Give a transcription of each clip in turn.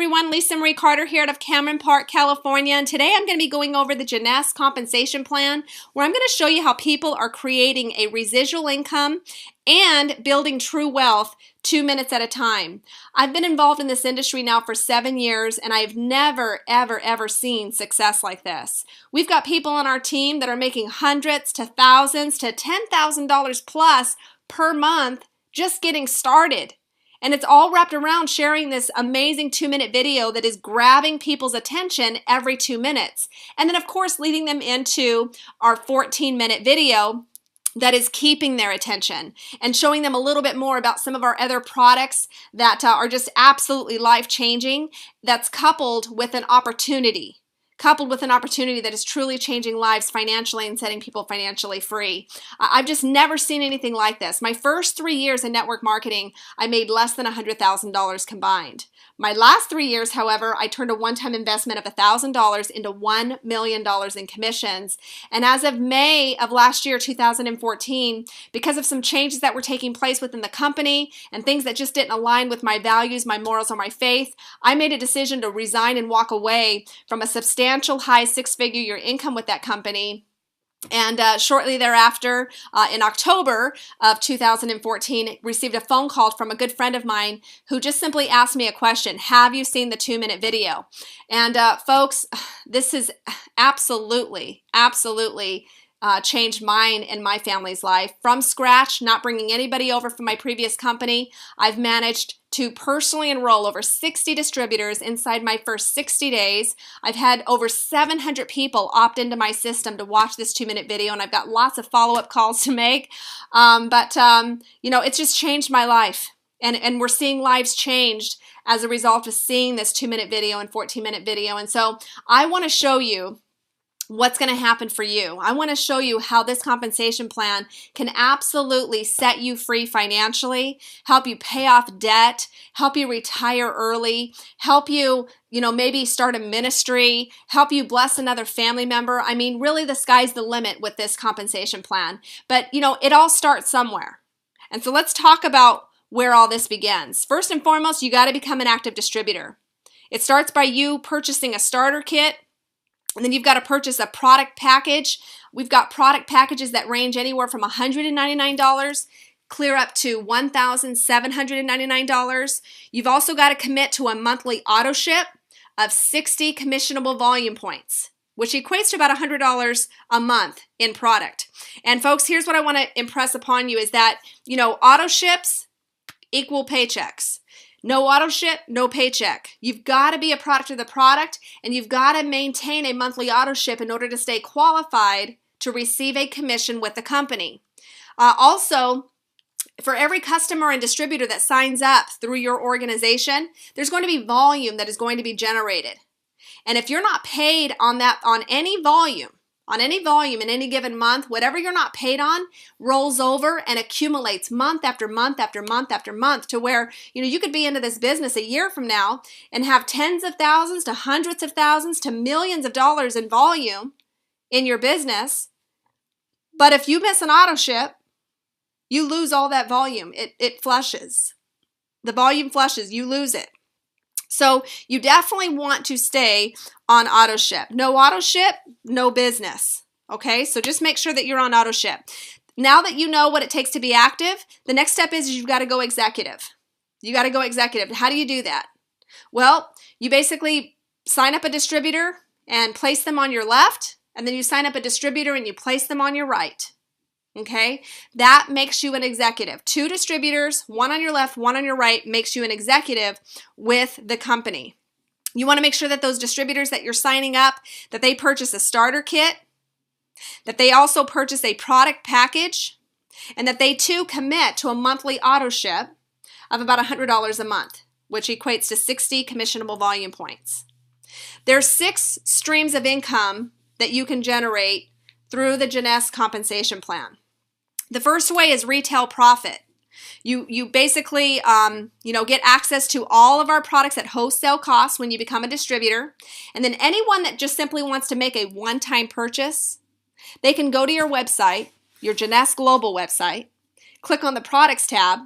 everyone. Lisa Marie Carter here out of Cameron Park, California. And today I'm going to be going over the Jeunesse compensation plan, where I'm going to show you how people are creating a residual income and building true wealth 2 minutes at a time. I've been involved in this industry now for 7 years, and I've never, ever seen success like this. We've got people on our team that are making hundreds to thousands to $10,000 plus per month just getting started. And it's all wrapped around sharing this amazing 2-minute video that is grabbing people's attention every 2 minutes. And then, of course, leading them into our 14-minute video that is keeping their attention and showing them a little bit more about some of our other products that are just absolutely life-changing, that's coupled with an opportunity that is truly changing lives financially and setting people financially free. I've just never seen anything like this. My first 3 years in network marketing, I made less than $100,000 combined. My last 3 years, however, I turned a one-time investment of $1,000 into $1 million in commissions. And as of May of last year, 2014, because of some changes that were taking place within the company and things that just didn't align with my values, my morals, or my faith, I made a decision to resign and walk away from a substantial high six-figure year income with that company. And shortly thereafter, in October of 2014, received a phone call from a good friend of mine who just simply asked me a question: have you seen the 2-minute video? And folks, this has absolutely changed mine and my family's life. From scratch, not bringing anybody over from my previous company, I've managed to personally enroll over 60 distributors inside my first 60 days. I've had over 700 people opt into my system to watch this 2-minute video, and I've got lots of follow-up calls to make. You know, it's just changed my life. And we're seeing lives changed as a result of seeing this 2-minute video and 14-minute video. And so I want to show you what's going to happen for you. I want to show you how this compensation plan can absolutely set you free financially, help you pay off debt, help you retire early, help you, maybe start a ministry, help you bless another family member. I mean, really the sky's the limit with this compensation plan. But, it all starts somewhere. And so let's talk about where all this begins. First and foremost, you got to become an active distributor. It starts by you purchasing a starter kit. And then you've got to purchase a product package. We've got product packages that range anywhere from $199 clear up to $1,799. You've also got to commit to a monthly auto ship of 60 commissionable volume points, which equates to about $100 a month in product. And folks, here's what I want to impress upon you is that, auto ships equal paychecks. No auto ship, no paycheck. You've got to be a product of the product, and you've got to maintain a monthly auto ship in order to stay qualified to receive a commission with the company. Also, for every customer and distributor that signs up through your organization, there's going to be volume that is going to be generated. And if you're not paid on any volume in any given month, whatever you're not paid on rolls over and accumulates month after month after month after month, to where you could be into this business a year from now and have tens of thousands to hundreds of thousands to millions of dollars in volume in your business. But if you miss an auto ship, you lose all that volume. It flushes. The volume flushes, you lose it. So you definitely want to stay on auto ship. No auto ship, no business. Okay, so just make sure that you're on auto ship. Now that you know what it takes to be active, the next step is you've got to go executive. You got to go executive. How do you do that? Well, you basically sign up a distributor and place them on your left, and then you sign up a distributor and you place them on your right. Okay, that makes you an executive. 2 distributors, one on your left, one on your right, makes you an executive with the company. You want to make sure that those distributors that you're signing up, that they purchase a starter kit, that they also purchase a product package, and that they too commit to a monthly auto ship of about $100 a month, which equates to 60 commissionable volume points. There's 6 streams of income that you can generate through the Jeunesse compensation plan. The first way is retail profit. You basically get access to all of our products at wholesale cost when you become a distributor. And then anyone that just simply wants to make a one-time purchase, they can go to your website, your Jeunesse Global website, click on the products tab,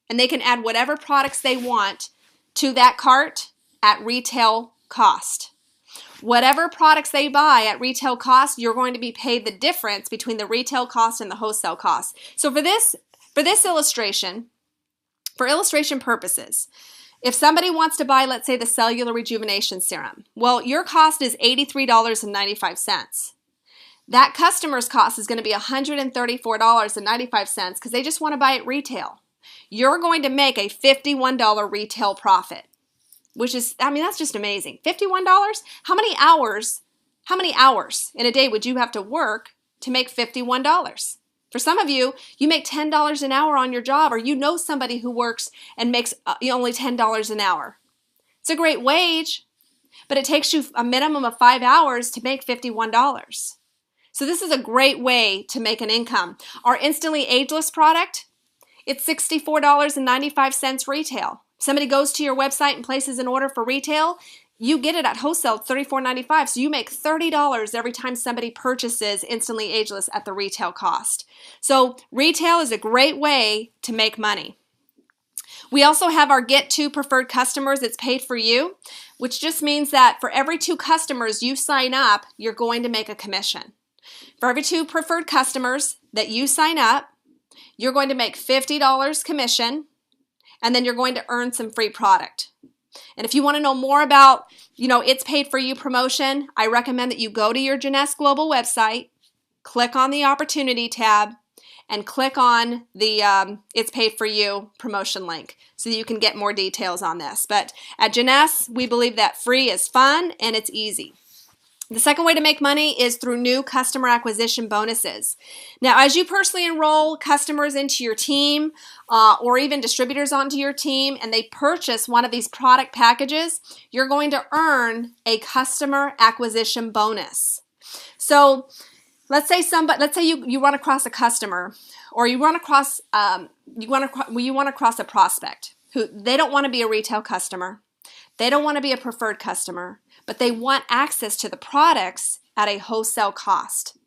and they can add whatever products they want to that cart at retail cost. Whatever products they buy at retail cost, you're going to be paid the difference between the retail cost and the wholesale cost. So for this illustration, for illustration purposes, if somebody wants to buy, let's say, the cellular rejuvenation serum, well, your cost is $83.95. That customer's cost is going to be $134.95 because they just want to buy it retail. You're going to make a $51 retail profit, which is, I mean, that's just amazing. $51? How many hours in a day would you have to work to make $51? For some of you, you make $10 an hour on your job, or you know somebody who works and makes only $10 an hour. It's a great wage, but it takes you a minimum of 5 hours to make $51. So this is a great way to make an income. Our Instantly Ageless product, it's $64.95 retail. Somebody goes to your website and places an order for retail, you get it at wholesale at $34.95. So you make $30 every time somebody purchases Instantly Ageless at the retail cost. So retail is a great way to make money. We also have our Get 2 Preferred Customers. It's paid for you, which just means that for every 2 customers you sign up, you're going to make a commission. For every 2 preferred customers that you sign up, you're going to make $50 commission, and then you're going to earn some free product. And if you want to know more about, It's Paid For You promotion, I recommend that you go to your Jeunesse Global website, click on the Opportunity tab, and click on the It's Paid For You promotion link so that you can get more details on this. But at Jeunesse, we believe that free is fun and it's easy. The second way to make money is through new customer acquisition bonuses. Now, as you personally enroll customers into your team or even distributors onto your team and they purchase one of these product packages, you're going to earn a customer acquisition bonus. So let's say you run across a customer, or you run across a prospect who they don't want to be a retail customer. They don't want to be a preferred customer, but they want access to the products at a wholesale cost.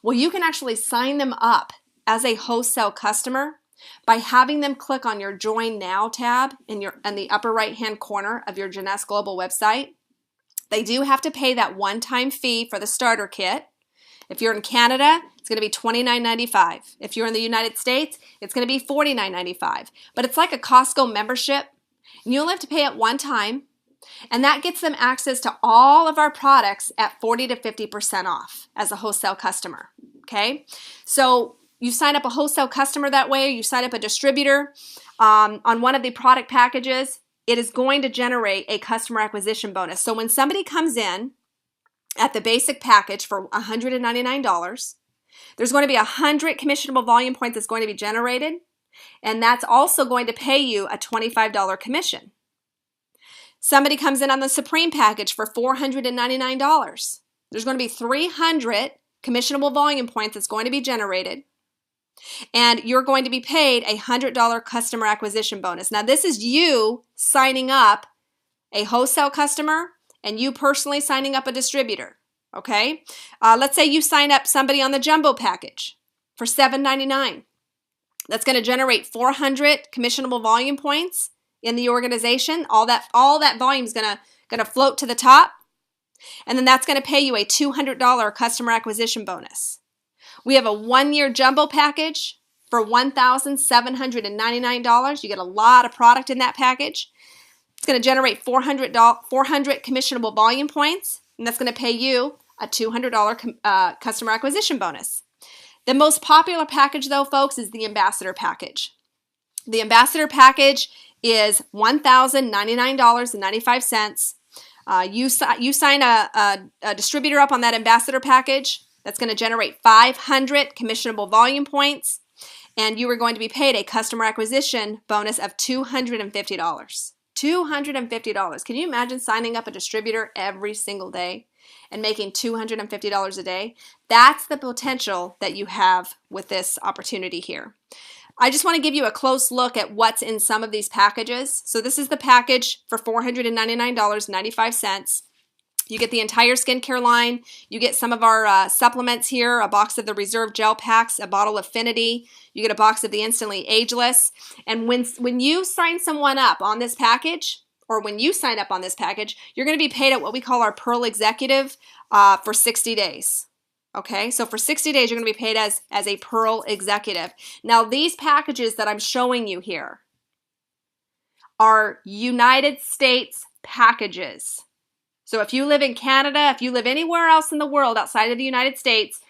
Well, you can actually sign them up as a wholesale customer by having them click on your Join Now tab in the upper right-hand corner of your Jeunesse Global website. They do have to pay that one-time fee for the starter kit. If you're in Canada, it's going to be $29.95. If you're in the United States, it's going to be $49.95. But it's like a Costco membership, and you only have to pay it one time. And that gets them access to all of our products at 40 to 50% off as a wholesale customer, okay? So you sign up a wholesale customer that way, or you sign up a distributor on one of the product packages, it is going to generate a customer acquisition bonus. So when somebody comes in at the basic package for $199, there's going to be 100 commissionable volume points that's going to be generated, and that's also going to pay you a $25 commission. Somebody comes in on the Supreme package for $499. There's going to be 300 commissionable volume points that's going to be generated, and you're going to be paid a $100 customer acquisition bonus. Now, this is you signing up a wholesale customer and you personally signing up a distributor, okay? Let's say you sign up somebody on the Jumbo package for $799. That's going to generate 400 commissionable volume points in the organization. All that volume is going to float to the top, and then that's going to pay you a $200 customer acquisition bonus. We have a 1-year Jumbo package for $1,799. You get a lot of product in that package. It's going to generate 400 commissionable volume points, and that's going to pay you a $200 customer acquisition bonus. The most popular package, though, folks, is the Ambassador package. The Ambassador package is $1,099.95. You sign a distributor up on that Ambassador package. That's going to generate 500 commissionable volume points, and you are going to be paid a customer acquisition bonus of $250. $250. Can you imagine signing up a distributor every single day and making $250 a day? That's the potential that you have with this opportunity here. I just want to give you a close look at what's in some of these packages. So this is the package for $499.95. You get the entire skincare line. You get some of our supplements here, a box of the Reserve Gel Packs, a bottle of Affinity. You get a box of the Instantly Ageless. And when you sign someone up on this package, or when you sign up on this package, you're going to be paid at what we call our Pearl Executive for 60 days. Okay, so for 60 days, you're going to be paid as a Pearl Executive. Now, these packages that I'm showing you here are United States packages. So if you live in Canada, if you live anywhere else in the world outside of the United States,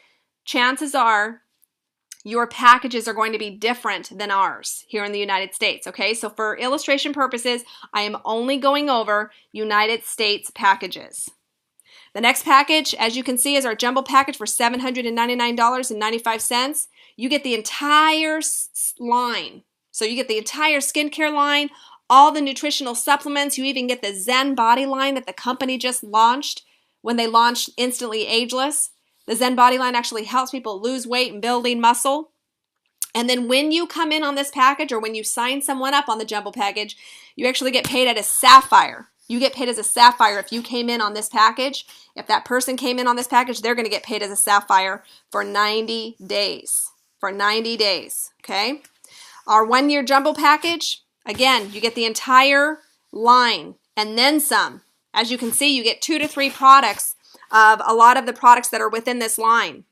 chances are your packages are going to be different than ours here in the United States, okay? So for illustration purposes, I am only going over United States packages. The next package, as you can see, is our jumbo package for $799.95. You get the entire line. So you get the entire skincare line, all the nutritional supplements. You even get the Zen Body line that the company just launched when they launched Instantly Ageless. The Zen Body line actually helps people lose weight and building muscle. And then when you come in on this package, or when you sign someone up on the jumbo package, you actually get paid at a sapphire. You get paid as a sapphire if you came in on this package. If that person came in on this package, they're going to get paid as a sapphire for 90 days. For 90 days, okay? Our 1-year jumbo package, again, you get the entire line and then some. As you can see, you get 2 to 3 products of a lot of the products that are within this line,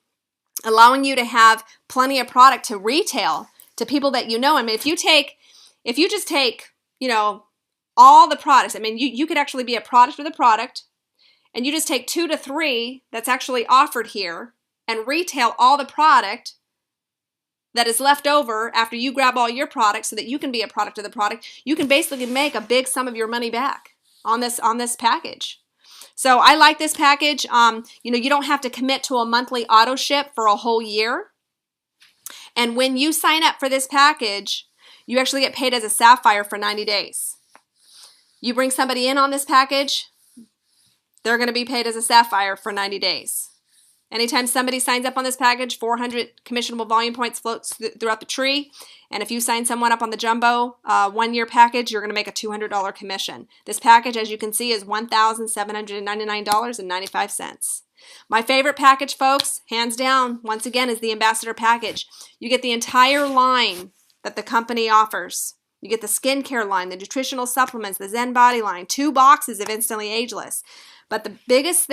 allowing you to have plenty of product to retail to people that you know. I mean, if you just take, you know, all the products, I mean, you could actually be a product with a product, and you just take 2 to 3 that's actually offered here and retail all the product that is left over after you grab all your products so that you can be a product of the product. You can basically make a big sum of your money back on this package. So I like this package. You know, you don't have to commit to a monthly auto ship for a whole year. And when you sign up for this package, you actually get paid as a sapphire for 90 days. You bring somebody in on this package, they're going to be paid as a sapphire for 90 days. Anytime somebody signs up on this package, 400 commissionable volume points floats throughout the tree. And if you sign someone up on the jumbo 1-year package, you're going to make a $200 commission. This package, as you can see, is $1,799.95. My favorite package, folks, hands down, once again, is the Ambassador package. You get the entire line that the company offers. You get the skincare line, the nutritional supplements, the Zen Body line, 2 boxes of Instantly Ageless. But the biggest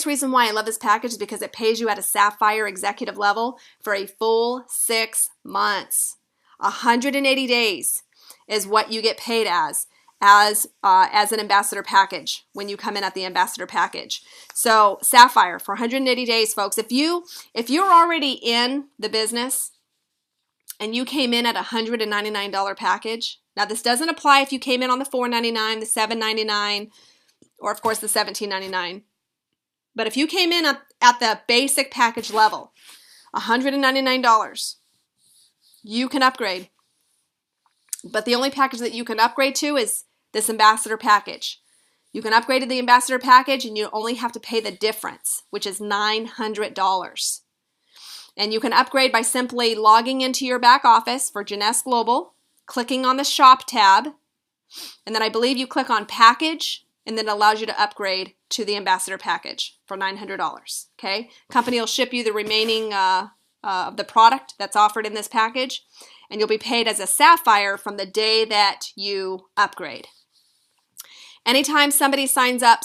reason why I love this package is because it pays you at a sapphire executive level for a full 6 months. 180 days is what you get paid as an ambassador package when you come in at the ambassador package. So sapphire for 180 days, folks. If you're already in the business and you came in at a $199 package, now this doesn't apply if you came in on the $499, the $799, or of course the $1799. But if you came in at the basic package level, $199, you can upgrade. But the only package that you can upgrade to is this ambassador package. You can upgrade to the ambassador package and you only have to pay the difference, which is $900. And you can upgrade by simply logging into your back office for Jeunesse Global, clicking on the shop tab, and then I believe you click on package, and then it allows you to upgrade to the ambassador package for $900. Okay, company will ship you the remaining of the product that's offered in this package, and you'll be paid as a sapphire from the day that you upgrade. Anytime somebody signs up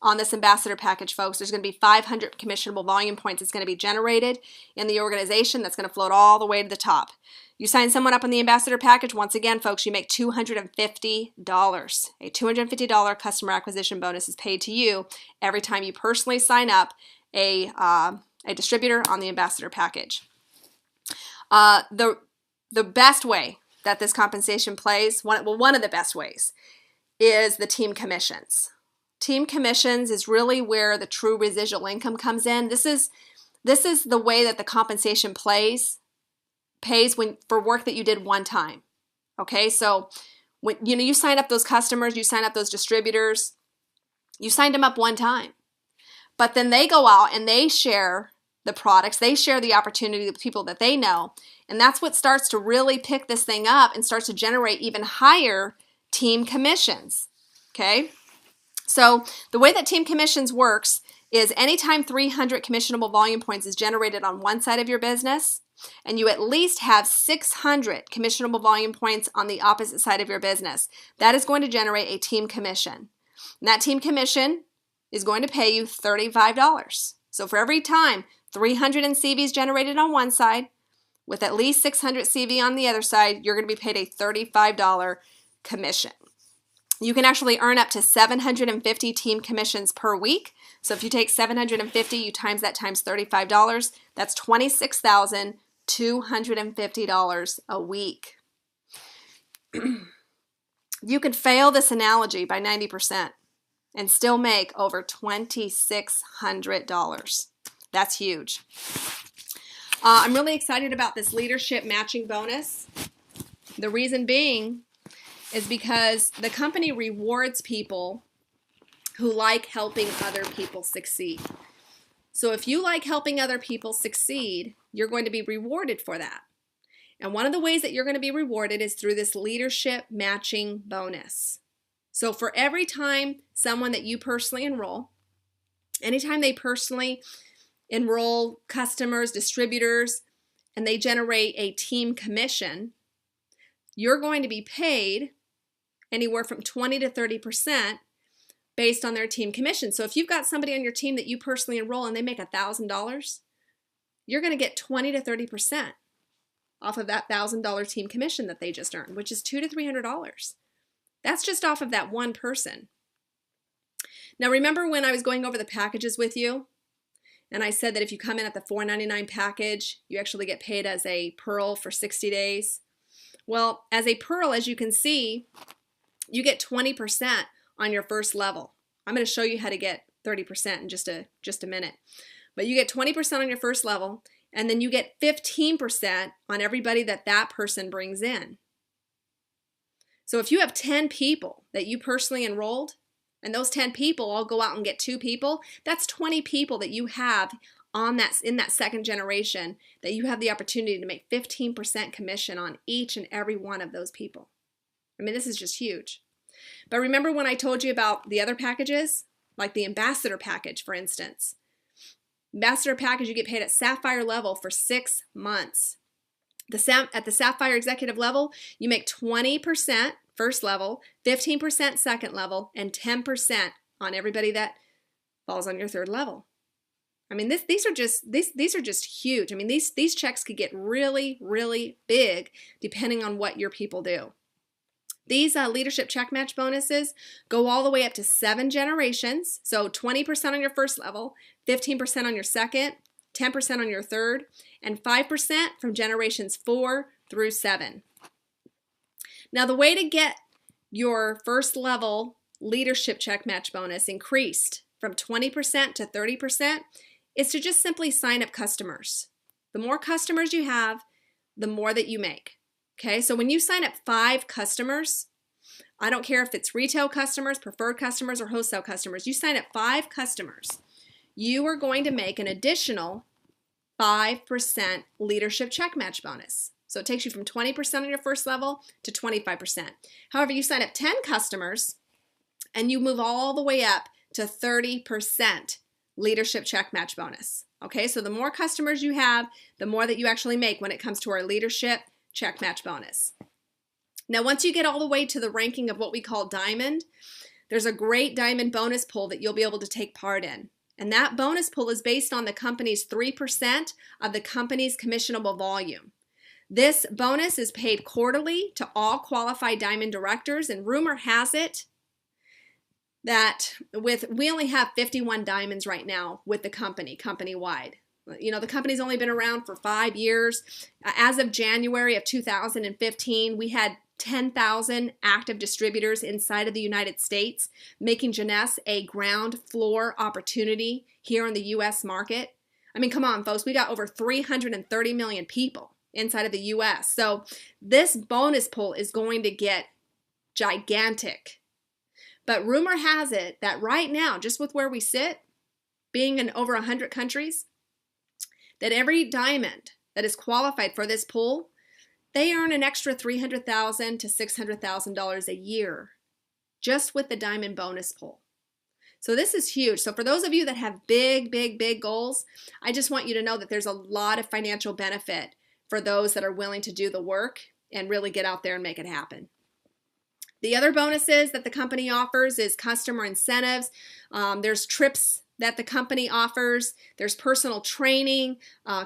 on this ambassador package, folks, there's going to be 500 commissionable volume points that's going to be generated in the organization that's going to float all the way to the top. You sign someone up on the ambassador package, once again, folks, you make $250. A $250 customer acquisition bonus is paid to you every time you personally sign up a distributor on the ambassador package. The best way that this compensation plays, one of the best ways, is the team commissions. Team commissions is really where the true residual income comes in. This is the way that the compensation pays for work that you did one time. Okay, so when you sign up those customers, you sign up those distributors, you signed them up one time, but then they go out and they share the products, they share the opportunity with people that they know, and that's what starts to really pick this thing up and starts to generate even higher team commissions. Okay, so the way that team commissions works is anytime 300 commissionable volume points is generated on one side of your business, and you at least have 600 commissionable volume points on the opposite side of your business, that is going to generate a team commission. And that team commission is going to pay you $35. So for every time 300 in CV is generated on one side, with at least 600 CV on the other side, you're going to be paid a $35 commission. You can actually earn up to 750 team commissions per week. So if you take 750, you times that times $35, that's $26,250 a week. You can fail this analogy by 90% and still make over $2,600. That's huge. I'm really excited about this leadership matching bonus. The reason being is because the company rewards people who like helping other people succeed. So if you like helping other people succeed, you're going to be rewarded for that. And one of the ways that you're going to be rewarded is through this leadership matching bonus. So for every time someone that you personally enroll, anytime they personally enroll customers, distributors, and they generate a team commission, you're going to be paid anywhere from 20 to 30% based on their team commission. So if you've got somebody on your team that you personally enroll and they make $1,000, you're going to get 20 to 30% off of that $1,000 team commission that they just earned, which is $200 to $300. That's just off of that one person. Now remember when I was going over the packages with you, and I said that if you come in at the $4.99 package, you actually get paid as a Pearl for 60 days. Well, as a Pearl, as you can see, you get 20% on your first level. I'm going to show you how to get 30% in just a minute. But you get 20% on your first level, and then you get 15% on everybody that person brings in. So if you have 10 people that you personally enrolled, and those 10 people all go out and get 2 people, that's 20 people that you have in that second generation that you have the opportunity to make 15% commission on each and every one of those people. I mean, this is just huge. But remember when I told you about the other packages? Like the ambassador package, for instance. Ambassador package, you get paid at Sapphire level for 6 months. At the Sapphire executive level, you make 20% first level, 15% second level, and 10% on everybody that falls on your third level. I mean, these are just huge. I mean, these checks could get really, really big depending on what your people do. These leadership check match bonuses go all the way up to 7 generations. So 20% on your first level, 15% on your second, 10% on your third, and 5% from generations 4 through 7. Now, the way to get your first level leadership check match bonus increased from 20% to 30% is to just simply sign up customers. The more customers you have, the more that you make. Okay, so when you sign up 5 customers, I don't care if it's retail customers, preferred customers, or wholesale customers, you sign up 5 customers, you are going to make an additional 5% leadership check match bonus. So it takes you from 20% on your first level to 25%. However, you sign up 10 customers and you move all the way up to 30% leadership check match bonus. Okay, so the more customers you have, the more that you actually make when it comes to our leadership check match bonus. Now, once you get all the way to the ranking of what we call diamond, there's a great diamond bonus pool that you'll be able to take part in. And that bonus pool is based on the company's 3% of the company's commissionable volume. This bonus is paid quarterly to all qualified diamond directors, and rumor has it that we only have 51 diamonds right now with the company-wide. You know, the company's only been around for 5 years. As of January of 2015, we had 10,000 active distributors inside of the United States, making Jeunesse a ground floor opportunity here in the U.S. market. I mean, come on, folks, we got over 330 million people inside of the U.S. So this bonus pool is going to get gigantic. But rumor has it that right now, just with where we sit, being in over 100 countries, that every diamond that is qualified for this pool, they earn an extra $300,000 to $600,000 a year just with the diamond bonus pool. So this is huge. So for those of you that have big, big, big goals, I just want you to know that there's a lot of financial benefit for those that are willing to do the work and really get out there and make it happen. The other bonuses that the company offers is customer incentives. There's trips that the company offers. There's personal training,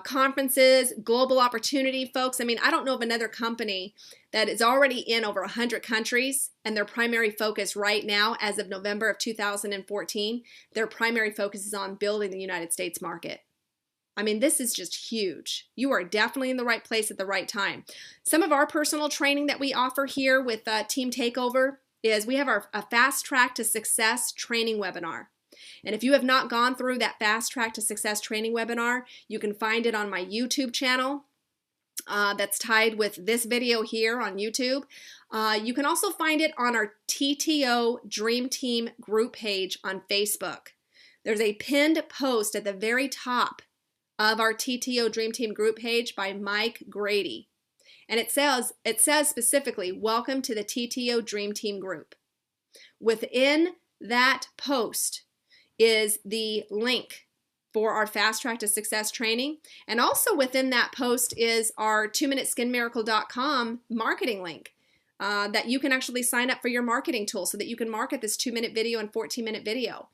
conferences, global opportunity, folks. I mean, I don't know of another company that is already in over 100 countries, and their primary focus right now, as of November of 2014, their primary focus is on building the United States market. I mean, this is just huge. You are definitely in the right place at the right time. Some of our personal training that we offer here with Team Takeover is we have a Fast Track to Success training webinar. And if you have not gone through that Fast Track to Success training webinar, you can find it on my YouTube channel that's tied with this video here on YouTube. You can also find it on our TTO Dream Team group page on Facebook. There's a pinned post at the very top of our TTO Dream Team group page by Mike Grady. And it says specifically, welcome to the TTO Dream Team group. Within that post is the link for our Fast Track to Success training. And also within that post is our 2minuteskinmiracle.com marketing link that you can actually sign up for your marketing tool so that you can market this 2-minute video and 14-minute video.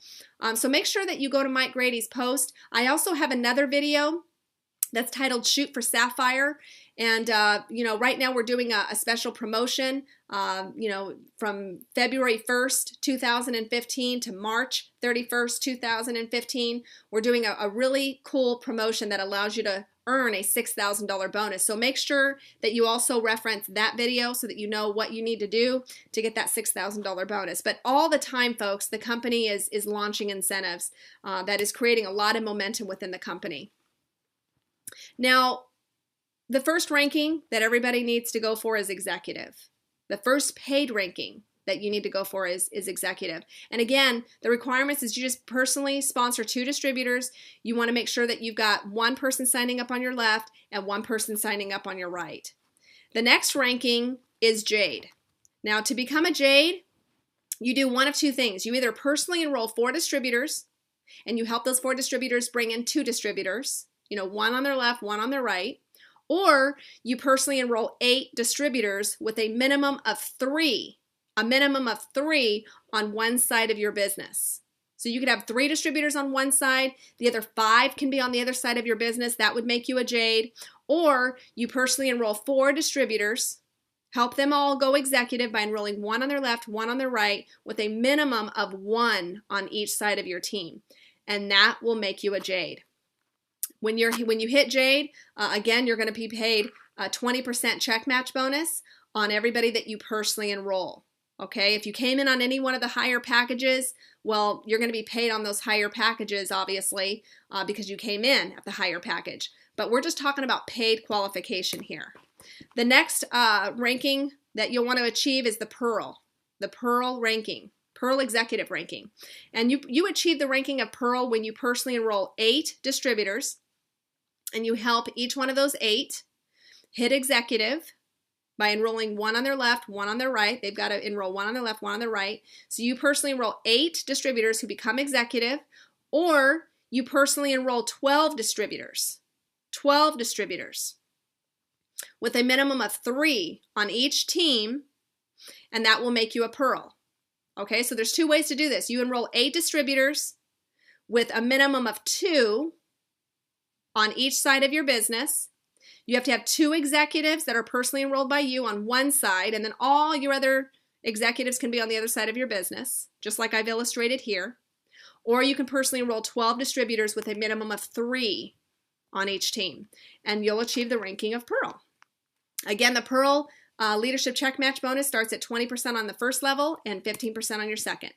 So make sure that you go to Mike Grady's post. I also have another video that's titled Shoot for Sapphire. And, right now we're doing a special promotion, from February 1st, 2015 to March 31st, 2015. We're doing a really cool promotion that allows you to earn a $6,000 bonus. So make sure that you also reference that video so that you know what you need to do to get that $6,000 bonus. But all the time, folks, the company is launching incentives that is creating a lot of momentum within the company. Now, the first ranking that everybody needs to go for is executive. The first paid ranking that you need to go for is executive. And again, the requirements is you just personally sponsor 2 distributors. You want to make sure that you've got 1 person signing up on your left and 1 person signing up on your right. The next ranking is Jade. Now, to become a Jade, you do one of 2 things. You either personally enroll 4 distributors and you help those 4 distributors bring in 2 distributors, 1 on their left, 1 on their right, or you personally enroll 8 distributors with a minimum of 3 on one side of your business. So you could have 3 distributors on one side, the other 5 can be on the other side of your business. That would make you a Jade. Or you personally enroll 4 distributors, help them all go executive by enrolling 1 on their left, 1 on their right, with a minimum of 1 on each side of your team. And that will make you a Jade. When you hit Jade, again, you're going to be paid a 20% check match bonus on everybody that you personally enroll. Okay, if you came in on any one of the higher packages, well, you're going to be paid on those higher packages, obviously, because you came in at the higher package. But we're just talking about paid qualification here. The next ranking that you'll want to achieve is the Pearl ranking. Pearl Executive ranking. And you achieve the ranking of Pearl when you personally enroll 8 distributors and you help each one of those 8 hit executive by enrolling 1 on their left, 1 on their right. They've got to enroll 1 on their left, 1 on their right. So you personally enroll 8 distributors who become executive, or you personally enroll 12 distributors with a minimum of 3 on each team, and that will make you a Pearl. Okay, so there's 2 ways to do this. You enroll 8 distributors with a minimum of 2 on each side of your business. You have to have 2 executives that are personally enrolled by you on one side, and then all your other executives can be on the other side of your business, just like I've illustrated here. Or you can personally enroll 12 distributors with a minimum of 3 on each team, and you'll achieve the ranking of Pearl. Again, the Pearl Leadership Check Match bonus starts at 20% on the first level and 15% on your second.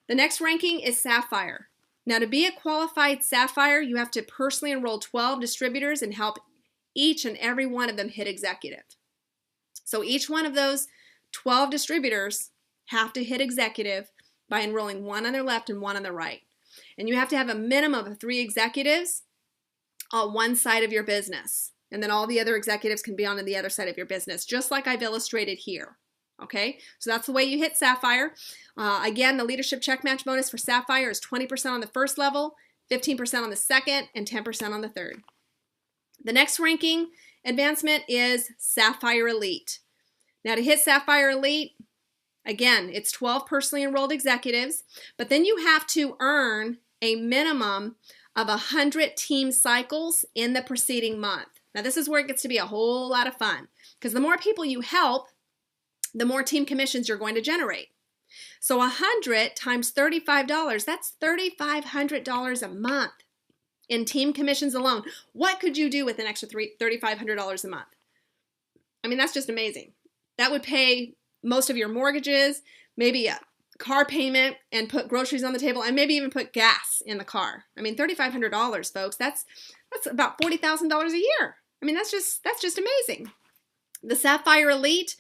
The next ranking is Sapphire. Now, to be a qualified Sapphire, you have to personally enroll 12 distributors and help each and every one of them hit executive. So each one of those 12 distributors have to hit executive by enrolling 1 on their left and 1 on their right. And you have to have a minimum of 3 executives on one side of your business. And then all the other executives can be on the other side of your business, just like I've illustrated here. Okay, so that's the way you hit Sapphire. Again, the Leadership Check Match bonus for Sapphire is 20% on the first level, 15% on the second, and 10% on the third. The next ranking advancement is Sapphire Elite. Now to hit Sapphire Elite, again, it's 12 personally enrolled executives, but then you have to earn a minimum of 100 team cycles in the preceding month. Now this is where it gets to be a whole lot of fun, because the more people you help, the more team commissions you're going to generate. So 100 times $35, that's $3,500 a month in team commissions alone. What could you do with an extra $3,500 a month? I mean, that's just amazing. That would pay most of your mortgages, maybe a car payment, and put groceries on the table, and maybe even put gas in the car. I mean, $3,500, folks, that's about $40,000 a year. I mean, that's just amazing. The Sapphire Elite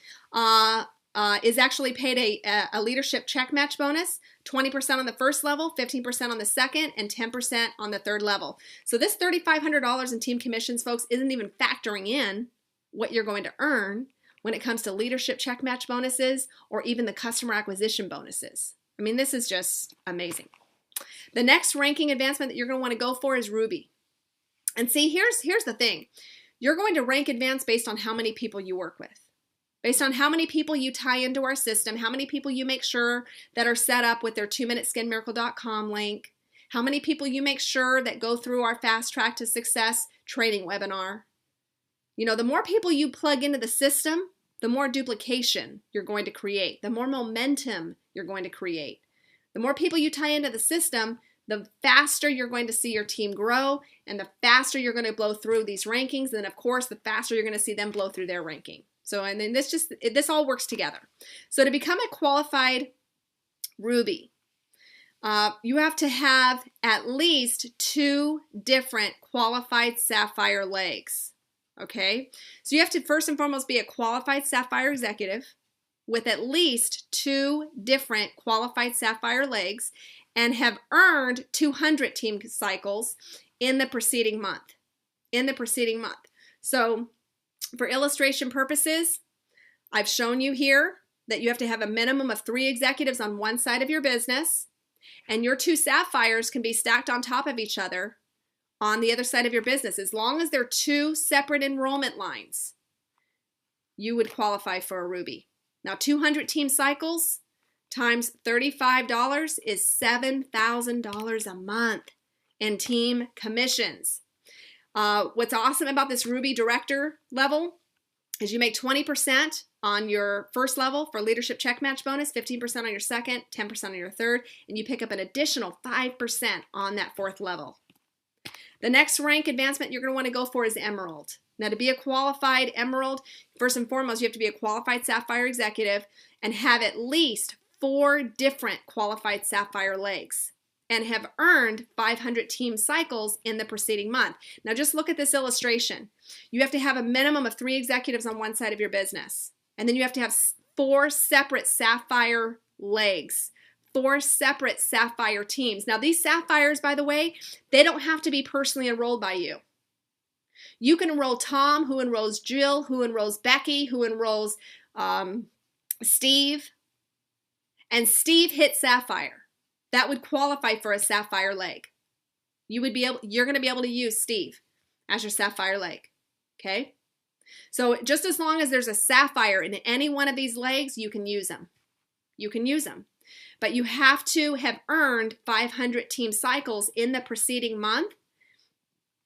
is actually paid a leadership check match bonus, 20% on the first level, 15% on the second, and 10% on the third level. So this $3,500 in team commissions, folks, isn't even factoring in what you're going to earn when it comes to leadership check match bonuses or even the customer acquisition bonuses. I mean, this is just amazing. The next ranking advancement that you're going to want to go for is Ruby. And see, here's the thing. You're going to rank advance based on how many people you work with, based on how many people you tie into our system, how many people you make sure that are set up with their 2minuteskinmiracle.com link, how many people you make sure that go through our Fast Track to Success training webinar. You know, the more people you plug into the system, the more duplication you're going to create, the more momentum you're going to create. The more people you tie into the system, the faster you're going to see your team grow, and the faster you're going to blow through these rankings, and of course, the faster you're going to see them blow through their ranking. So, and then this all works together. So to become a qualified Ruby, you have to have at least 2 different qualified Sapphire legs. Okay, so you have to first and foremost be a qualified Sapphire executive with at least 2 different qualified Sapphire legs and have earned 200 team cycles in the preceding month. So for illustration purposes, I've shown you here that you have to have a minimum of 3 executives on one side of your business, and your 2 Sapphires can be stacked on top of each other on the other side of your business. As long as they're 2 separate enrollment lines, you would qualify for a Ruby. Now, 200 team cycles times $35 is $7,000 a month in team commissions. What's awesome about this Ruby Director level is you make 20% on your first level for leadership check match bonus, 15% on your second, 10% on your third, and you pick up an additional 5% on that 4th level. The next rank advancement you're going to want to go for is Emerald. Now, to be a qualified Emerald, first and foremost, you have to be a qualified Sapphire executive and have at least 4 different qualified Sapphire legs and have earned 500 team cycles in the preceding month. Now, just look at this illustration. You have to have a minimum of 3 executives on one side of your business, and then you have to have 4 separate Sapphire legs. 4 separate Sapphire teams. Now, these Sapphires, by the way, they don't have to be personally enrolled by you. You can enroll Tom, who enrolls Jill, who enrolls Becky, who enrolls Steve, and Steve hit Sapphire. That would qualify for a Sapphire leg. You're going to be able to use Steve as your Sapphire leg. Okay? So just as long as there's a Sapphire in any one of these legs, you can use them. You can use them. But you have to have earned 500 team cycles in the preceding month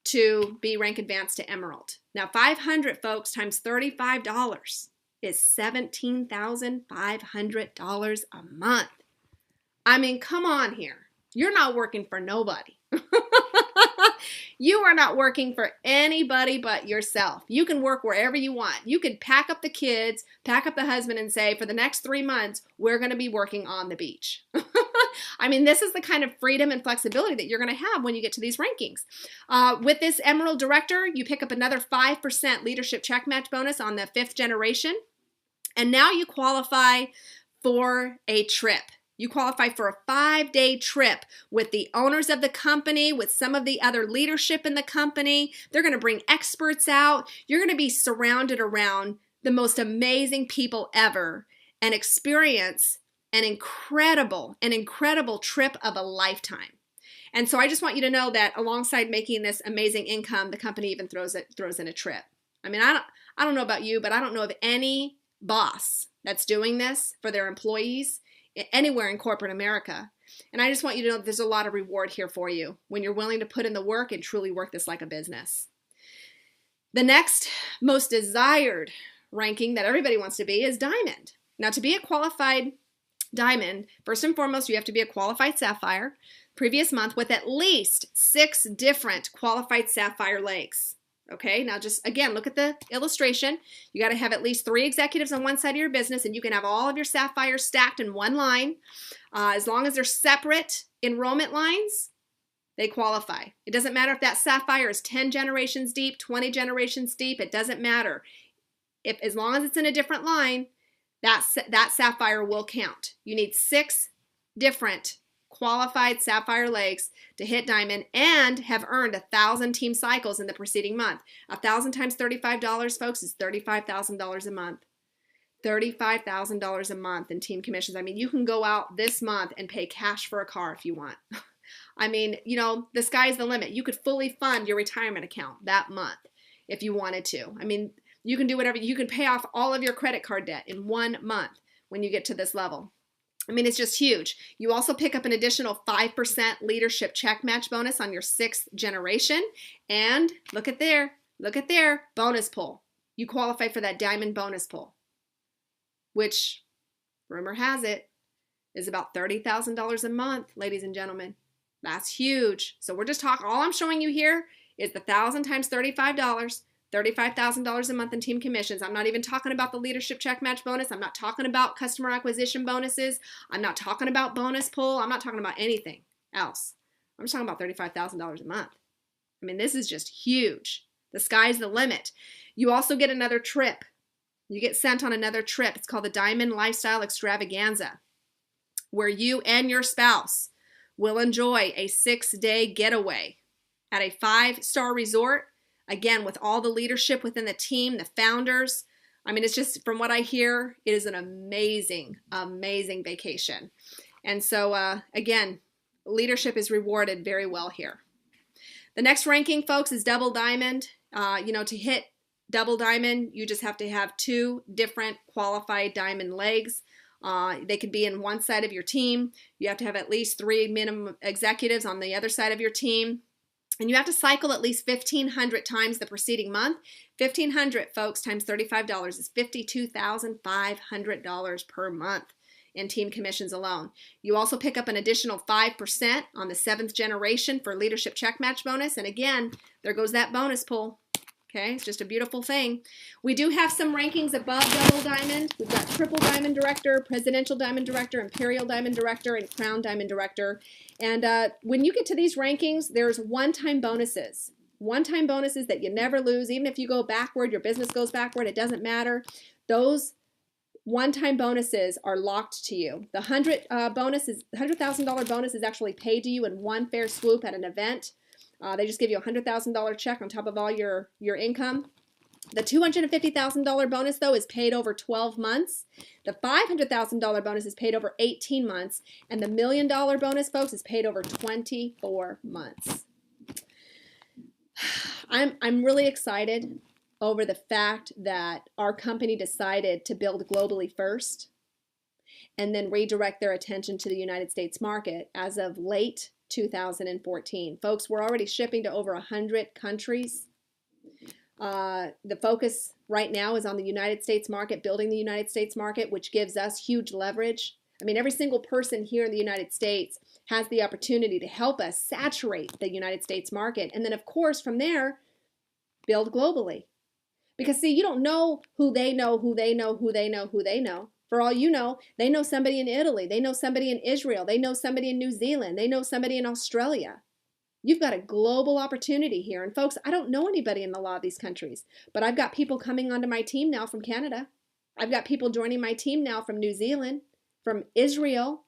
to be rank advanced to Emerald. Now, 500, folks, times $35 is $17,500 a month. I mean, come on here. You're not working for nobody. You are not working for anybody but yourself. You can work wherever you want. You could pack up the kids, pack up the husband, and say, for the next 3 months, we're going to be working on the beach. I mean, this is the kind of freedom and flexibility that you're going to have when you get to these rankings. With this Emerald Director, you pick up another 5% leadership check match bonus on the 5th generation. And now you qualify for a trip. You qualify for a 5-day trip with the owners of the company, with some of the other leadership in the company. They're going to bring experts out. You're going to be surrounded around the most amazing people ever and experience an incredible trip of a lifetime. And so I just want you to know that alongside making this amazing income, the company even throws in a trip. I mean, I don't know about you, but I don't know of any boss that's doing this for their employees anywhere in corporate America. And I just want you to know that there's a lot of reward here for you when you're willing to put in the work and truly work this like a business. The next most desired ranking that everybody wants to be is diamond. Now, to be a qualified diamond, first and foremost, you have to be a qualified sapphire previous month with at least 6 different qualified sapphire legs. Okay, now just again, look at the illustration. You got to have at least 3 executives on one side of your business, and you can have all of your sapphires stacked in one line. As long as they're separate enrollment lines, they qualify. It doesn't matter if that sapphire is 10 generations deep, 20 generations deep, it doesn't matter. As long as it's in a different line, that sapphire will count. You need 6 different qualified sapphire legs to hit diamond and have earned 1,000 team cycles in the preceding month. 1,000 times $35, folks, is $35,000 a month. $35,000 a month in team commissions. I mean, you can go out this month and pay cash for a car if you want. I mean, you know, the sky's the limit. You could fully fund your retirement account that month if you wanted to. I mean, you can do whatever. You can pay off all of your credit card debt in 1 month when you get to this level. I mean, it's just huge. You also pick up an additional 5% leadership check match bonus on your 6th generation. And look at there, bonus pool. You qualify for that diamond bonus pool, which, rumor has it, is about $30,000 a month, ladies and gentlemen. That's huge. So we're just talking, all I'm showing you here is the 1,000 times $35, $35,000 a month in team commissions. I'm not even talking about the leadership check match bonus. I'm not talking about customer acquisition bonuses. I'm not talking about bonus pool. I'm not talking about anything else. I'm just talking about $35,000 a month. I mean, this is just huge. The sky's the limit. You also get another trip. You get sent on another trip. It's called the Diamond Lifestyle Extravaganza, where you and your spouse will enjoy a 6-day getaway at a 5-star resort. Again, with all the leadership within the team, the founders. I mean, it's just, from what I hear, it is an amazing, amazing vacation. And so, again, leadership is rewarded very well here. The next ranking, folks, is double diamond. You know, to hit double diamond, you just have to have 2 different qualified diamond legs. They could be in one side of your team. You have to have at least 3 minimum executives on the other side of your team. And you have to cycle at least 1,500 times the preceding month. 1,500, folks, times $35 is $52,500 per month in team commissions alone. You also pick up an additional 5% on the 7th generation for leadership check match bonus. And again, there goes that bonus pool. Okay, it's just a beautiful thing. We do have some rankings above double diamond. We've got triple diamond director, presidential diamond director, imperial diamond director, and crown diamond director. And when you get to these rankings, there's one-time bonuses. One-time bonuses that you never lose. Even if you go backward, your business goes backward, it doesn't matter. Those one-time bonuses are locked to you. The $100,000 bonus is actually paid to you in one fair swoop at an event. They just give you a $100,000 check on top of all your income. The $250,000 bonus, though, is paid over 12 months. The $500,000 bonus is paid over 18 months. And the $1 million bonus, folks, is paid over 24 months. I'm really excited over the fact that our company decided to build globally first and then redirect their attention to the United States market as of late 2014. Folks, we're already shipping to over 100 countries. The focus right now is on the United States market, building the United States market, which gives us huge leverage. I mean, every single person here in the United States has the opportunity to help us saturate the United States market. And then, of course, from there, build globally. Because, see, you don't know who they know, who they know, who they know, who they know. For all you know, they know somebody in Italy. They know somebody in Israel. They know somebody in New Zealand. They know somebody in Australia. You've got a global opportunity here. And folks, I don't know anybody in a lot of these countries, but I've got people coming onto my team now from Canada. I've got people joining my team now from New Zealand, from Israel.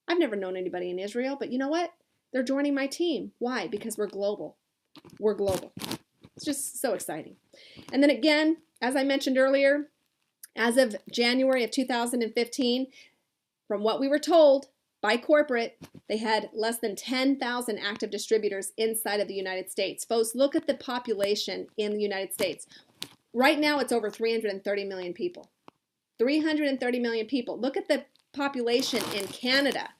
I've never known anybody in Israel, but you know what? They're joining my team. Why? Because we're global. We're global. It's just so exciting. And then again, as I mentioned earlier, as of January of 2015, from what we were told by corporate, they had less than 10,000 active distributors inside of the United States. Folks, look at the population in the United States. Right now, it's over 330 million people. 330 million people. Look at the population in Canada.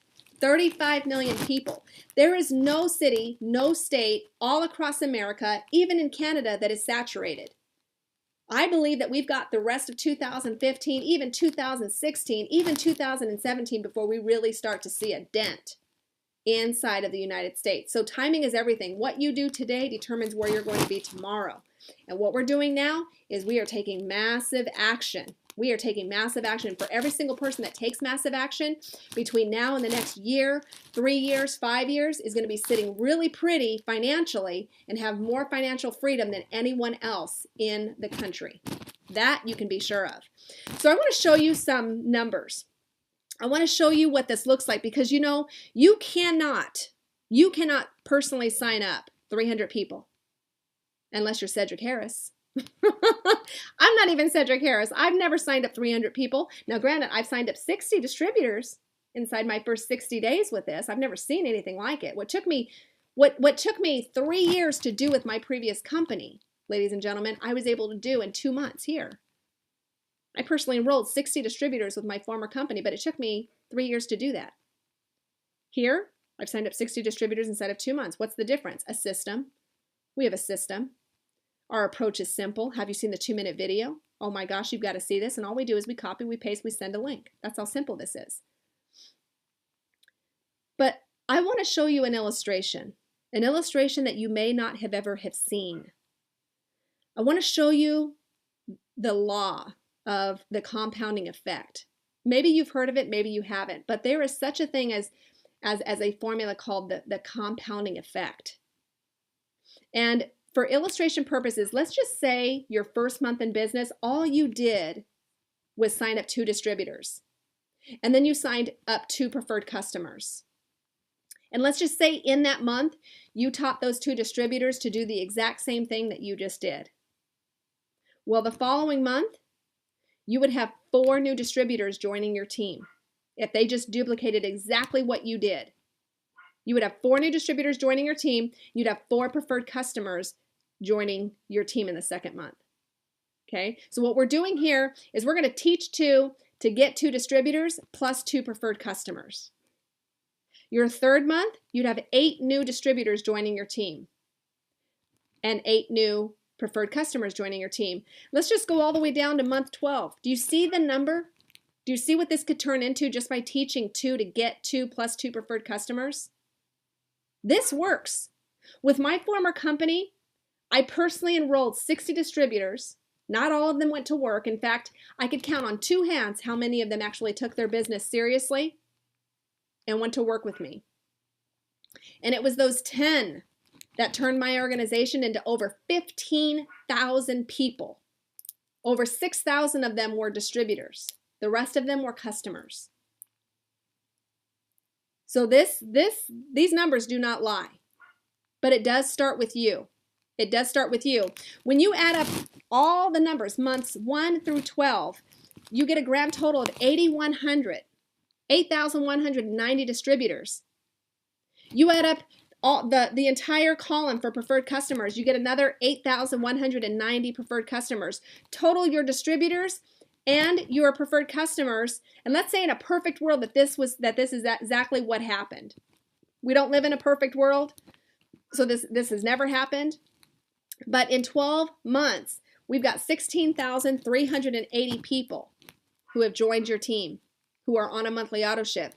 35 million people. There is no city, no state, all across America, even in Canada, that is saturated. I believe that we've got the rest of 2015, even 2016, even 2017 before we really start to see a dent inside of the United States. So timing is everything. What you do today determines where you're going to be tomorrow. And what we're doing now is we are taking massive action. We are taking massive action. For every single person that takes massive action between now and the next year, 3 years, 5 years, is going to be sitting really pretty financially and have more financial freedom than anyone else in the country. That you can be sure of. So I want to show you some numbers. I want to show you what this looks like, because you know, you cannot personally sign up 300 people unless you're Cedric Harris. I'm not even Cedric Harris. I've never signed up 300 people. Now, granted, I've signed up 60 distributors inside my first 60 days with this. I've never seen anything like it. What took me 3 years to do with my previous company, ladies and gentlemen, I was able to do in 2 months here. I personally enrolled 60 distributors with my former company, but it took me 3 years to do that. Here, I've signed up 60 distributors inside of 2 months. What's the difference? A system. We have a system. Our approach is simple. Have you seen the 2-minute video? Oh my gosh, you've got to see this. And all we do is we copy, we paste, we send a link. That's how simple this is. But I want to show you an illustration that you may not have ever have seen. I want to show you the law of the compounding effect. Maybe you've heard of it, maybe you haven't, but there is such a thing as a formula called the compounding effect. And for illustration purposes, let's just say your first month in business, all you did was sign up 2 distributors. And then you signed up 2 preferred customers. And let's just say in that month, you taught those 2 distributors to do the exact same thing that you just did. Well, the following month, you would have 4 new distributors joining your team if they just duplicated exactly what you did. You would have 4 new distributors joining your team. You'd have 4 preferred customers joining your team in the second month. Okay, so what we're doing here is we're going to teach 2 to get 2 distributors plus 2 preferred customers. Your third month, you'd have 8 new distributors joining your team and 8 new preferred customers joining your team. Let's just go all the way down to month 12. Do you see the number? Do you see what this could turn into just by teaching 2 to get 2 plus 2 preferred customers? This works. With my former company, I personally enrolled 60 distributors. Not all of them went to work. In fact, I could count on 2 hands how many of them actually took their business seriously and went to work with me. And it was those 10 that turned my organization into over 15,000 people. Over 6,000 of them were distributors. The rest of them were customers. So these numbers do not lie, but it does start with you. It does start with you. When you add up all the numbers, months 1 through 12, you get a grand total of 8,190 distributors. You add up all the entire column for preferred customers, you get another 8,190 preferred customers. Total your distributors and your preferred customers, and let's say in a perfect world that this is exactly what happened. We don't live in a perfect world, so this has never happened. But in 12 months, we've got 16,380 people who have joined your team, who are on a monthly auto ship.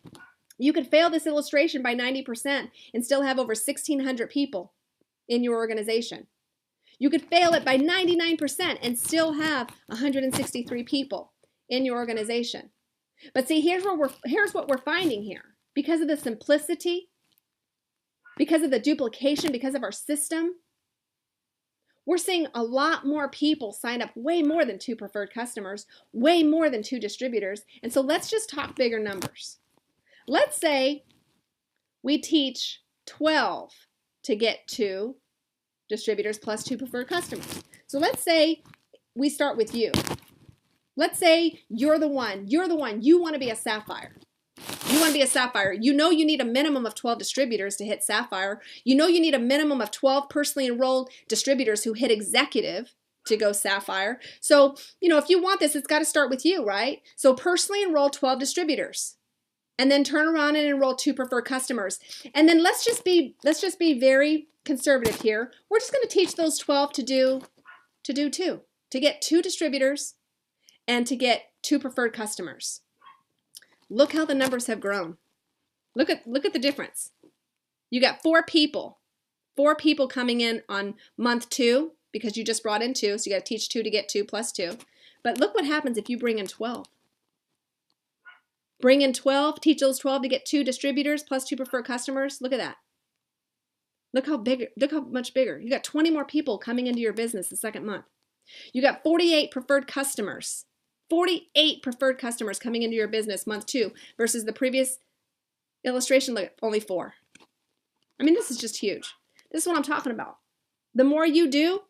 You could fail this illustration by 90% and still have over 1,600 people in your organization. You could fail it by 99% and still have 163 people in your organization. But see, here's what we're finding here. Because of the simplicity, because of the duplication, because of our system, we're seeing a lot more people sign up, way more than 2 preferred customers, way more than 2 distributors. And so let's just talk bigger numbers. Let's say we teach 12 to get 2 distributors plus 2 preferred customers. So let's say we start with you. Let's say you're the one, you want to be a Sapphire. You want to be a Sapphire. You know you need a minimum of 12 distributors to hit Sapphire. You know you need a minimum of 12 personally enrolled distributors who hit Executive. to go Sapphire. So, if you want this, it's got to start with you, right? So personally enroll 12 distributors and then turn around and enroll 2 preferred customers. And then let's just be very conservative here. We're just going to teach those 12 to do 2, to get 2 distributors and to get 2 preferred customers. Look how the numbers have grown. Look at the difference. You got 4 people coming in on month 2 because you just brought in 2, so you got to teach 2 to get 2 plus 2. But look what happens if you bring in 12. Bring in 12, teach those 12 to get 2 distributors plus 2 preferred customers. Look at that. Look how much bigger. You got 20 more people coming into your business the second month. You got 48 preferred customers. 48 preferred customers coming into your business month 2 versus the previous illustration, look, only 4. I mean, this is just huge. This is what I'm talking about. The more you do,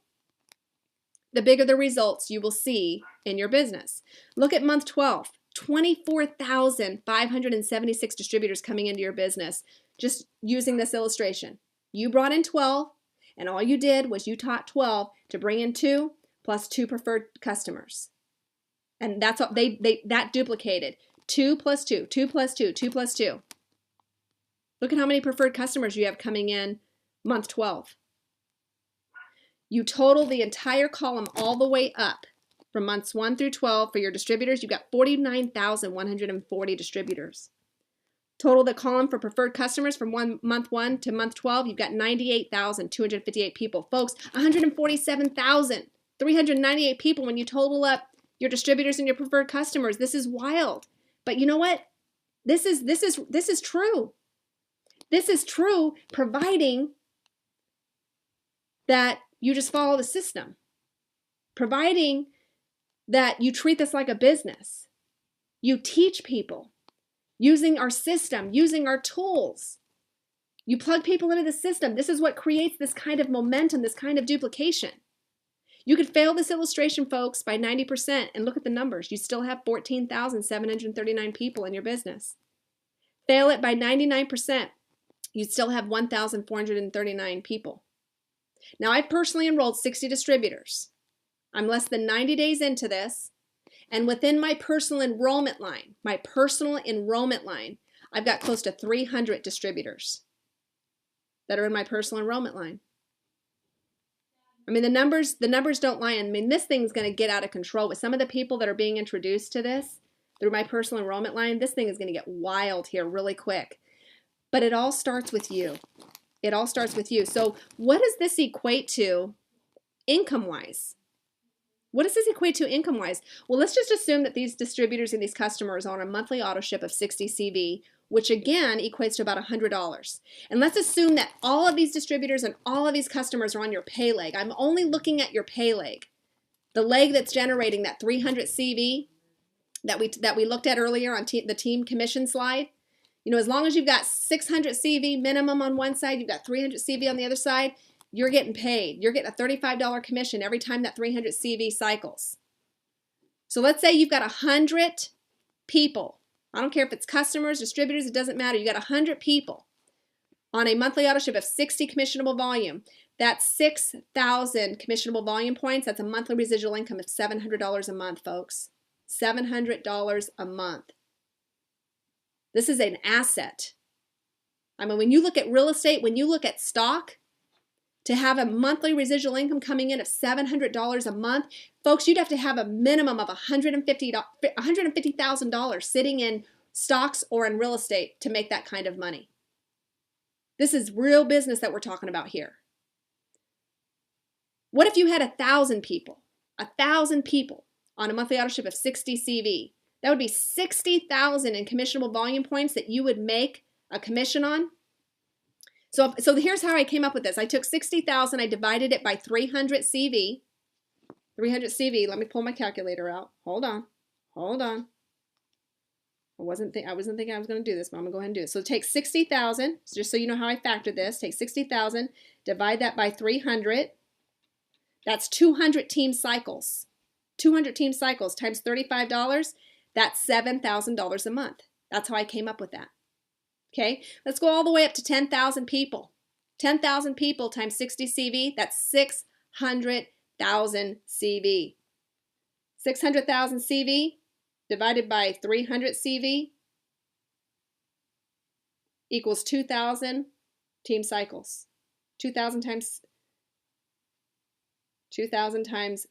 the bigger the results you will see in your business. Look at month 12, 24,576 distributors coming into your business just using this illustration. You brought in 12, and all you did was you taught 12 to bring in 2 plus 2 preferred customers. And that's all that duplicated. 2 plus 2, 2 plus 2, 2 plus 2. Look at how many preferred customers you have coming in month 12. You total the entire column all the way up from months 1 through 12 for your distributors. You've got 49,140 distributors. Total the column for preferred customers from month 1 to month 12, you've got 98,258 people. Folks, 147,398 people when you total up your distributors and your preferred customers. This is wild. But you know what? This is true. This is true, providing that you just follow the system. Providing that you treat this like a business. You teach people using our system, using our tools. You plug people into the system. This is what creates this kind of momentum, this kind of duplication. You could fail this illustration, folks, by 90%, and look at the numbers. You still have 14,739 people in your business. Fail it by 99%, you'd still have 1,439 people. Now, I've personally enrolled 60 distributors. I'm less than 90 days into this, and within my personal enrollment line, I've got close to 300 distributors that are in my personal enrollment line. I mean, the numbers don't lie. I mean, this thing's going to get out of control. With some of the people that are being introduced to this through my personal enrollment line, this thing is going to get wild here really quick. But it all starts with you. It all starts with you. So what does this equate to income-wise? What does this equate to income-wise? Well, let's just assume that these distributors and these customers are on a monthly auto ship of 60 CV, which again equates to about $100. And let's assume that all of these distributors and all of these customers are on your pay leg. I'm only looking at your pay leg. The leg that's generating that 300 CV that we looked at earlier on the team commission slide. You know, as long as you've got 600 CV minimum on one side, you've got 300 CV on the other side, you're getting paid. You're getting a $35 commission every time that 300 CV cycles. So let's say you've got 100 people. I don't care if it's customers, distributors, it doesn't matter. You got 100 people on a monthly auto ship of 60 commissionable volume. That's 6,000 commissionable volume points. That's a monthly residual income of $700 a month, folks. $700 a month. This is an asset. I mean, when you look at real estate, when you look at stock, to have a monthly residual income coming in of $700 a month, folks, you'd have to have a minimum of $150,000 sitting in stocks or in real estate to make that kind of money. This is real business that we're talking about here. What if you had 1,000 people? 1,000 people on a monthly auto ship of 60 CV. That would be 60,000 in commissionable volume points that you would make a commission on. So here's how I came up with this. I took 60,000, I divided it by 300 CV. 300 CV, let me pull my calculator out. Hold on. I wasn't thinking I was going to do this, but I'm going to go ahead and do it. So take 60,000, just so you know how I factored this. Take 60,000, divide that by 300. That's 200 team cycles. 200 team cycles times $35, that's $7,000 a month. That's how I came up with that. Okay, let's go all the way up to 10,000 people. 10,000 people times 60 CV, that's $600,000 600,000 CV. 600,000 CV divided by 300 CV equals 2,000 team cycles. 2,000 times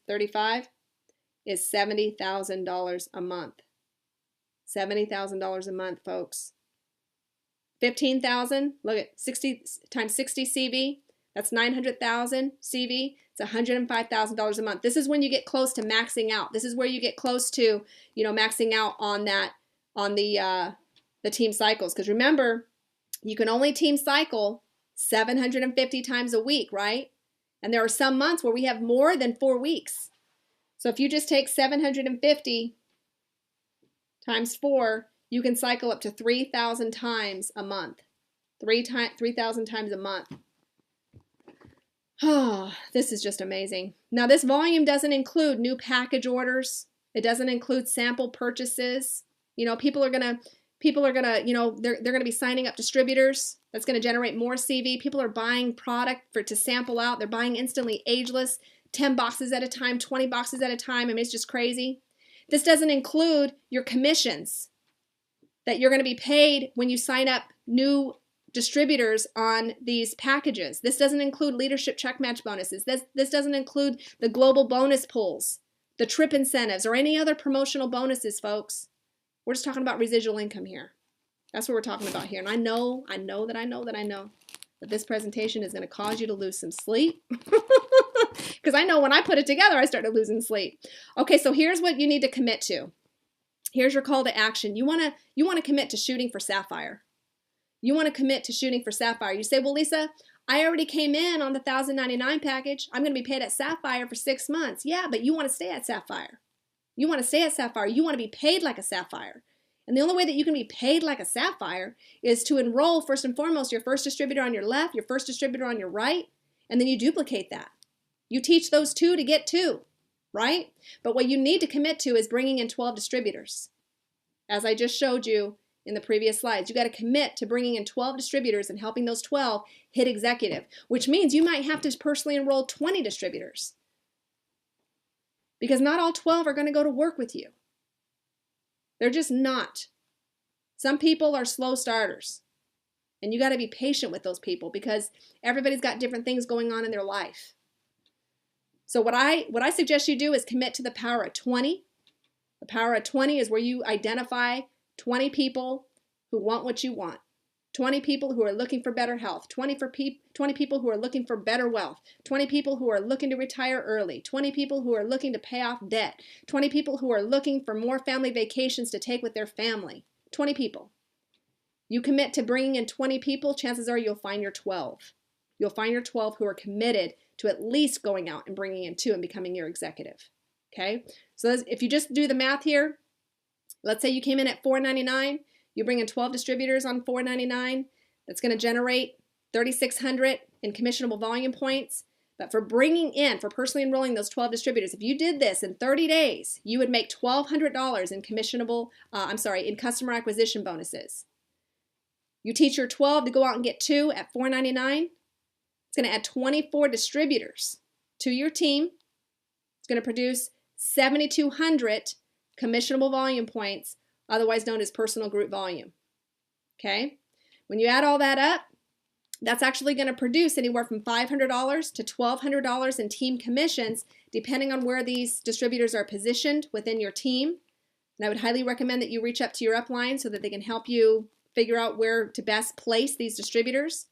35 is $70,000 a month. $70,000 a month, folks. 15,000, look at 60 times 60 CV, that's 900,000 CV. It's $105,000 a month. This is when you get close to maxing out. This is where you get close to, maxing out on the team cycles. Because remember, you can only team cycle 750 times a week, right? And there are some months where we have more than 4 weeks. So if you just take 750 times 4, you can cycle up to 3,000 times a month. 3,000 times a month. Oh, this is just amazing. Now, this volume doesn't include new package orders. It doesn't include sample purchases. People are gonna, they're gonna be signing up distributors. That's gonna generate more CV. People are buying product to sample out. They're buying instantly ageless, 10 boxes at a time, 20 boxes at a time. I mean, it's just crazy. This doesn't include your commissions that you're gonna be paid when you sign up new distributors on these packages. This doesn't include leadership check match bonuses. This doesn't include the global bonus pools, the trip incentives, or any other promotional bonuses, folks. We're just talking about residual income here. That's what we're talking about here. And I know that this presentation is going to cause you to lose some sleep. Because I know when I put it together, I started losing sleep. Okay, so here's what you need to commit to. Here's your call to action. You want to commit to shooting for Sapphire. You want to commit to shooting for Sapphire. You say, well, Lisa, I already came in on the $1,099 package. I'm going to be paid at Sapphire for 6 months. Yeah, but you want to stay at Sapphire. You want to stay at Sapphire. You want to be paid like a Sapphire. And the only way that you can be paid like a Sapphire is to enroll, first and foremost, your first distributor on your left, your first distributor on your right, and then you duplicate that. You teach those 2 to get 2, right? But what you need to commit to is bringing in 12 distributors. As I just showed you in the previous slides, you got to commit to bringing in 12 distributors and helping those 12 hit executive, which means you might have to personally enroll 20 distributors because not all 12 are going to go to work with you. They're just not. Some people are slow starters, and you got to be patient with those people because everybody's got different things going on in their life. So what I suggest you do is commit to the power of 20. The power of 20 is where you identify 20 people who want what you want, 20 people who are looking for better health, 20 people who are looking for better wealth, 20 people who are looking to retire early, 20 people who are looking to pay off debt, 20 people who are looking for more family vacations to take with their family, 20 people. You commit to bringing in 20 people, chances are you'll find your 12. You'll find your 12 who are committed to at least going out and bringing in 2 and becoming your executive. Okay? So if you just do the math here, let's say you came in at $499, you bring in 12 distributors on $499, that's going to generate 3,600 in commissionable volume points. But for personally enrolling those 12 distributors, if you did this in 30 days, you would make $1,200 in customer acquisition bonuses. You teach your 12 to go out and get 2 at $499. It's going to add 24 distributors to your team. It's going to produce 7,200 commissionable volume points, otherwise known as personal group volume. Okay? When you add all that up, that's actually going to produce anywhere from $500 to $1,200 in team commissions, depending on where these distributors are positioned within your team. And I would highly recommend that you reach up to your upline so that they can help you figure out where to best place these distributors.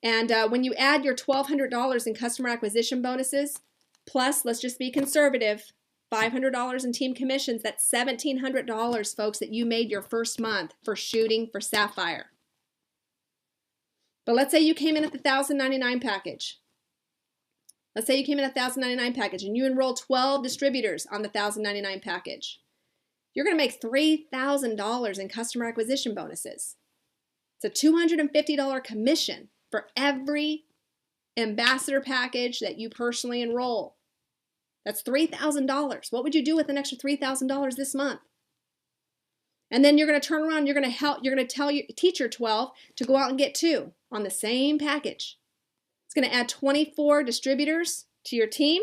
And when you add your $1,200 in customer acquisition bonuses, plus, let's just be conservative, $500 in team commissions, that's $1,700, folks, that you made your first month for shooting for Sapphire. But let's say you came in at the $1,099 package. Let's say you came in at the $1,099 package and you enroll 12 distributors on the $1,099 package. You're going to make $3,000 in customer acquisition bonuses. It's a $250 commission for every ambassador package that you personally enroll. That's $3,000. What would you do with an extra $3,000 this month? And then you're going to turn around, you're going to teach your 12 to go out and get 2 on the same package. It's going to add 24 distributors to your team.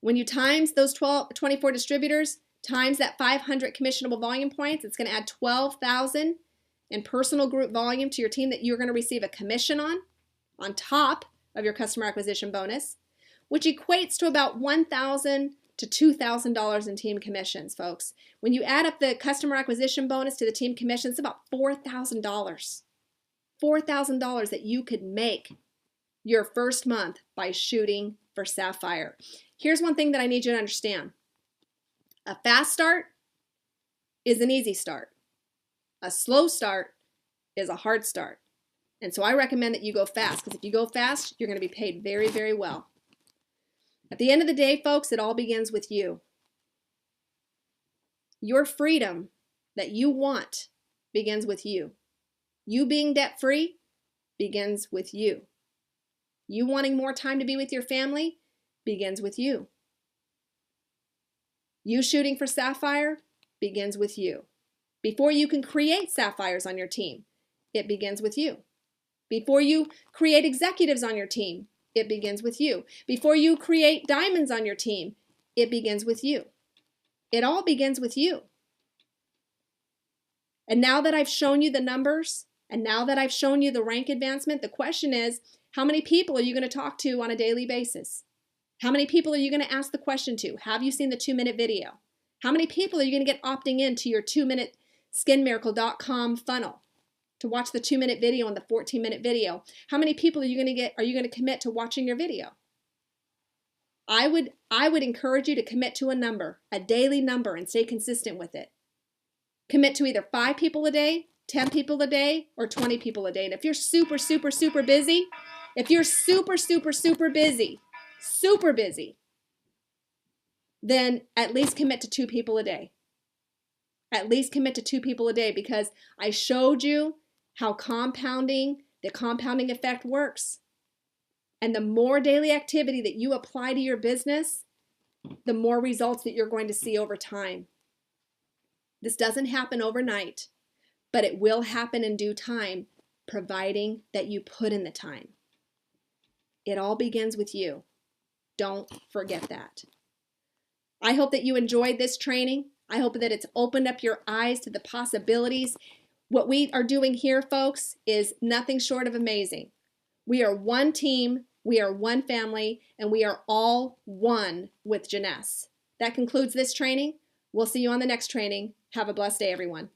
When you times those 24 distributors, times that 500 commissionable volume points, it's going to add 12,000 in personal group volume to your team that you're going to receive a commission on top of your customer acquisition bonus, which equates to about $1,000 to $2,000 in team commissions, folks. When you add up the customer acquisition bonus to the team commissions, it's about $4,000. $4,000 that you could make your first month by shooting for Sapphire. Here's one thing that I need you to understand. A fast start is an easy start. A slow start is a hard start. And so I recommend that you go fast, because if you go fast, you're going to be paid very, very well. At the end of the day, folks, it all begins with you. Your freedom that you want begins with you. You being debt-free begins with you. You wanting more time to be with your family begins with you. You shooting for Sapphire begins with you. Before you can create Sapphires on your team, it begins with you. Before you create executives on your team, it begins with you. Before you create diamonds on your team, it begins with you. It all begins with you. And now that I've shown you the numbers, and now that I've shown you the rank advancement, the question is, how many people are you going to talk to on a daily basis? How many people are you going to ask the question to? Have you seen the 2-minute video? How many people are you going to get opting in to your 2-minute skinmiracle.com funnel to watch the 2-minute video and the 14-minute video? How many people are you going to commit to watching your video? I would encourage you to commit to a number, a daily number, and stay consistent with it. Commit to either 5 people a day, 10 people a day, or 20 people a day. And if you're super, super, super busy, super busy, then at least commit to 2 people a day. At least commit to 2 people a day, because I showed you how the compounding effect works. And the more daily activity that you apply to your business, the more results that you're going to see over time. This doesn't happen overnight, but it will happen in due time, providing that you put in the time. It all begins with you. Don't forget that. I hope that you enjoyed this training. I hope that it's opened up your eyes to the possibilities. What we are doing here, folks, is nothing short of amazing. We are one team, we are one family, and we are all one with Jeunesse. That concludes this training. We'll see you on the next training. Have a blessed day, everyone.